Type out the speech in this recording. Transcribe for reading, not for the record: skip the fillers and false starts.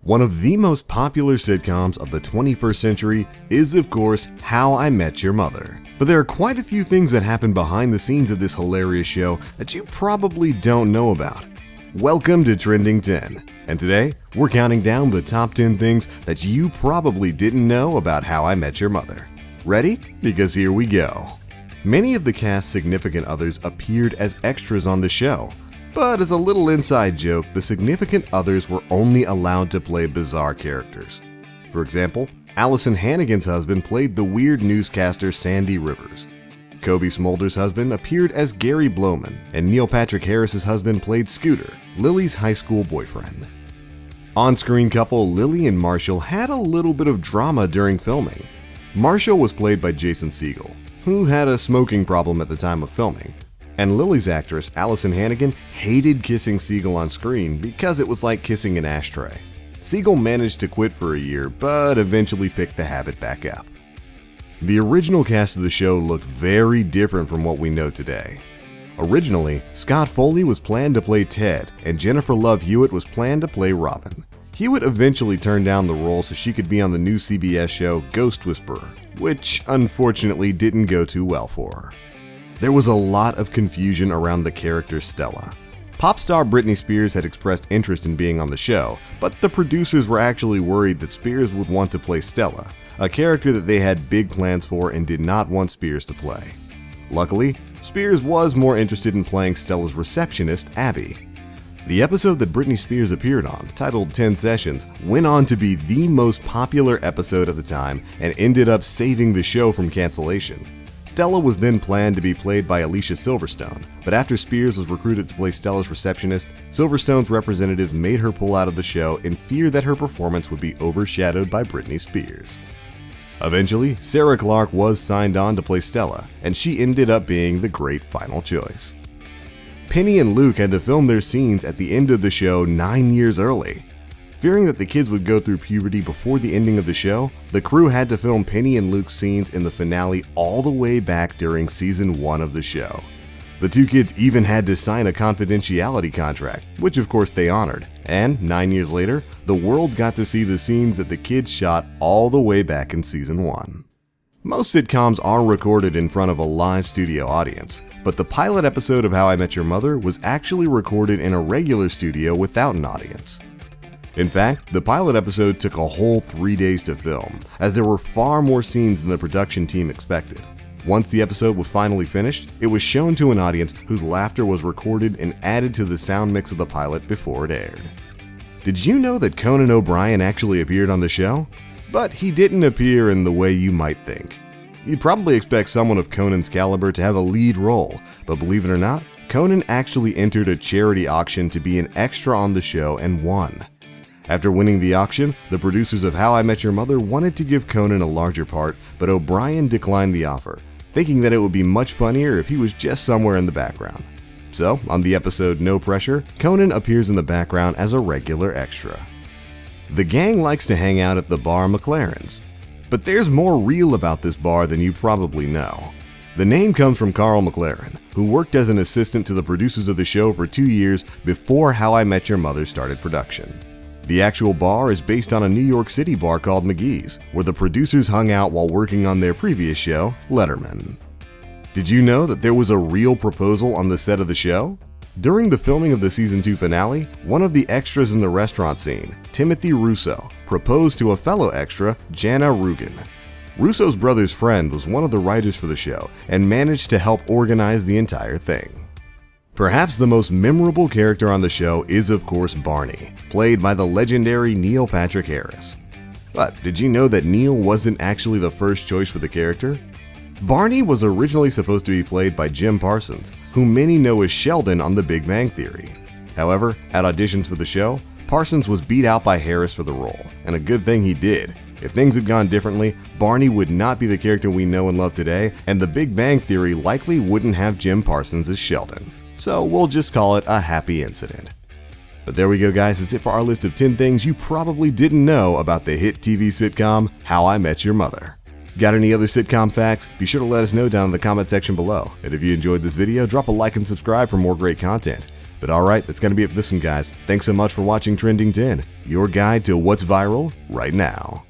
One of the most popular sitcoms of the 21st century is, of course, How I Met Your Mother. But there are quite a few things that happen behind the scenes of this hilarious show that you probably don't know about. Welcome to Trending 10, and today we're counting down the top 10 things that you probably didn't know about How I Met Your Mother. Ready? Because here we go. Many of the cast's significant others appeared as extras on the show. But as a little inside joke, the significant others were only allowed to play bizarre characters. For example, Allison Hannigan's husband played the weird newscaster Sandy Rivers. Cobie Smulders' husband appeared as Gary Blowman, and Neil Patrick Harris's husband played Scooter, Lily's high school boyfriend. On-screen couple Lily and Marshall had a little bit of drama during filming. Marshall was played by Jason Segel, who had a smoking problem at the time of filming. And Lily's actress, Allison Hannigan, hated kissing Segel on screen because it was like kissing an ashtray. Segel managed to quit for a year, but eventually picked the habit back up. The original cast of the show looked very different from what we know today. Originally, Scott Foley was planned to play Ted, and Jennifer Love Hewitt was planned to play Robin. Hewitt eventually turned down the role so she could be on the new CBS show Ghost Whisperer, which unfortunately didn't go too well for her. There was a lot of confusion around the character Stella. Pop star Britney Spears had expressed interest in being on the show, but the producers were actually worried that Spears would want to play Stella, a character that they had big plans for and did not want Spears to play. Luckily, Spears was more interested in playing Stella's receptionist, Abby. The episode that Britney Spears appeared on, titled 10 Sessions, went on to be the most popular episode at the time and ended up saving the show from cancellation. Stella was then planned to be played by Alicia Silverstone, but after Spears was recruited to play Stella's receptionist, Silverstone's representatives made her pull out of the show in fear that her performance would be overshadowed by Britney Spears. Eventually, Sarah Clark was signed on to play Stella, and she ended up being the great final choice. Penny and Luke had to film their scenes at the end of the show 9 years early. Fearing that the kids would go through puberty before the ending of the show, the crew had to film Penny and Luke's scenes in the finale all the way back during season 1 of the show. The two kids even had to sign a confidentiality contract, which of course they honored, and 9 years later, the world got to see the scenes that the kids shot all the way back in season 1. Most sitcoms are recorded in front of a live studio audience, but the pilot episode of How I Met Your Mother was actually recorded in a regular studio without an audience. In fact, the pilot episode took a whole 3 days to film, as there were far more scenes than the production team expected. Once the episode was finally finished, it was shown to an audience whose laughter was recorded and added to the sound mix of the pilot before it aired. Did you know that Conan O'Brien actually appeared on the show? But he didn't appear in the way you might think. You'd probably expect someone of Conan's caliber to have a lead role, but believe it or not, Conan actually entered a charity auction to be an extra on the show and won. After winning the auction, the producers of How I Met Your Mother wanted to give Conan a larger part, but O'Brien declined the offer, thinking that it would be much funnier if he was just somewhere in the background. So, on the episode No Pressure, Conan appears in the background as a regular extra. The gang likes to hang out at the bar McLaren's, but there's more real about this bar than you probably know. The name comes from Carl McLaren, who worked as an assistant to the producers of the show for 2 years before How I Met Your Mother started production. The actual bar is based on a New York City bar called McGee's, where the producers hung out while working on their previous show, Letterman. Did you know that there was a real proposal on the set of the show? During the filming of the season 2 finale, one of the extras in the restaurant scene, Timothy Russo, proposed to a fellow extra, Jana Rugen. Russo's brother's friend was one of the writers for the show and managed to help organize the entire thing. Perhaps the most memorable character on the show is of course Barney, played by the legendary Neil Patrick Harris. But did you know that Neil wasn't actually the first choice for the character? Barney was originally supposed to be played by Jim Parsons, who many know as Sheldon on The Big Bang Theory. However, at auditions for the show, Parsons was beat out by Harris for the role, and a good thing he did. If things had gone differently, Barney would not be the character we know and love today, and The Big Bang Theory likely wouldn't have Jim Parsons as Sheldon. So we'll just call it a happy incident. But there we go guys, that's it for our list of 10 things you probably didn't know about the hit TV sitcom How I Met Your Mother. Got any other sitcom facts? Be sure to let us know down in the comment section below. And if you enjoyed this video, drop a like and subscribe for more great content. But alright, that's going to be it for this one, guys. Thanks so much for watching Trending 10, your guide to what's viral right now.